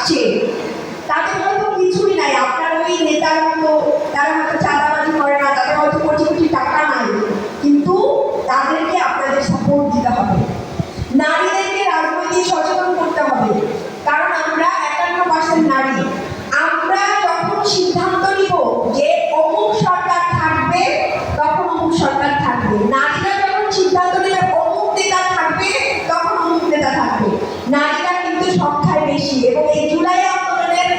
আসছে, তাদের হয়তো কিছুই নাই, আপনার ওই নেতার মতো তারা হয়তো চাঁদাবাজি করে না, তাদের হয়তো কোটি কোটি টাকা নাই, কিন্তু তাদেরকে আপনাদের সাপোর্ট দিতে হবে। নারীদেরকে রাজনৈতিক সচেতন করতে হবে, কারণ আমরা 51% নারী। আমরা যখন সিদ্ধান্ত নিব যে অমুক সরকার থাকবে, তখন অমুক সরকার থাকবে। নারীরা যখন সিদ্ধান্ত নেবে অমুক নেতা থাকবে, তখন অমুক নেতা থাকবে। নারীরা কিন্তু সংখ্যায় বেশি, এবং এই জুলাই আন্দোলনের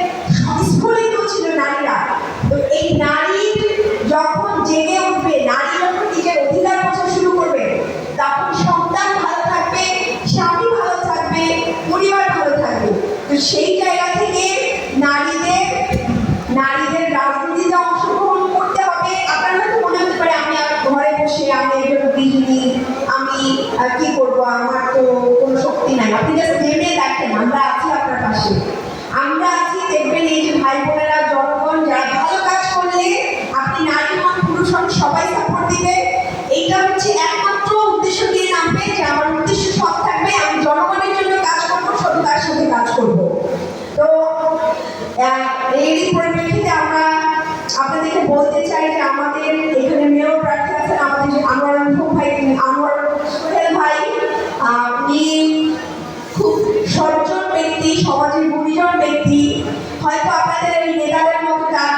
স্ফুলিঙ্গ ছিল নারীরা। তো এই নারী যখন জেগে উঠবে, নারী যখন নিজের অধিকার বোঝা শুরু করবে, তখন সন্তান ভালো থাকবে, স্বামী ভালো থাকবে, পরিবার ভালো থাকবে। তো সেই জায়গা থেকে নারীদের রাজনীতিতে অংশগ্রহণ করতে হবে। আপনার হয়তো মনে হতে পারে আমি ঘরে বসে, আমি একজন গৃহিণী, আমি কি করবো, আমার তো কোনো শক্তি নাই। আপনি জাস্ট ভেবে দেখেন, আমরা আছি আপনার পাশে, আমরা আছি। দেখবেন এই যে ভাই বোনেরা, জনগণ যারা ভালো কাজ করলে, আপনি নারী হন পুরুষ হন সবাই সাপোর্ট দিবে। এইটা হচ্ছে একমাত্র উদ্দেশ্য দিয়ে নামবে যে আমার উদ্দেশ্য সৎ থাকবে, আমি জনগণের জন্য কাজ করবো, সততার সাথে কাজ করবো। তো এই পরিপ্রেক্ষিতে আমরা আপনাদেরকে বলতে চাই যে আমাদের এখানে মেয়র প্রার্থী আছেন আমাদের যে আনোয়ার ভাই, আনোয়ার সোহেল ভাই, উনি খুব সজ্জন ব্যক্তি, সমাজের গুণীজন ব্যক্তি। হয়তো আপনাদের এই নেতাদের মতো তার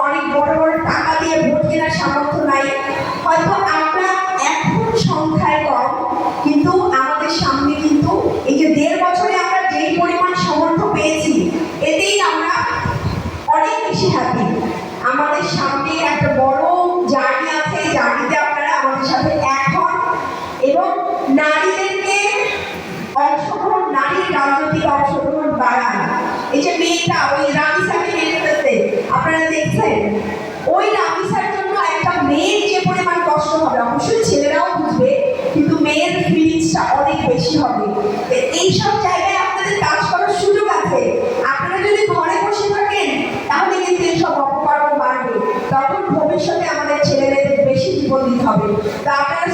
অনেক বড় বড় টাকা দিয়ে ভোট কেনার সামর্থ্য নাই, হয়তো আমরা এখন সংখ্যায় কম, কিন্তু আমাদের সামনে কিন্তু এই যে 1.5 বছরে আমরা যেই পরিমাণ সামর্থ্য পেয়েছি, এতেই আমরা অনেক বেশি হ্যাপি। আমাদের সামনে একটা বড় জার্নি আছে, এই জার্নিতে আপনারা আমাদের সাথে এক হন এবং নারীদেরকে অংশগ্রহণ, নারীর রাজনৈতিক অংশগ্রহণ বাড়ান। এই যে মেয়েটা ওই রামিসাকে মেরে ফেলতে আপনারা দেখছেন, ওই রামিসার জন্য একটা মেয়ের যে পরিমাণ কষ্ট হবে, অবশ্যই ছেলেরাও বুঝবে, কিন্তু মেয়ের ফিলিংসটা অনেক বেশি হবে। এইসব জায়গায় আপনাদের কাজ করার সুযোগ আছে। আপনারা যদি ঘরে বসে থাকেন, তাহলে কিন্তু এইসব অপকর্ম বাড়বে, তখন ভবিষ্যতে আমাদের ছেলেমেয়েদের বেশি জীবন দিতে হবে। তো আপনারা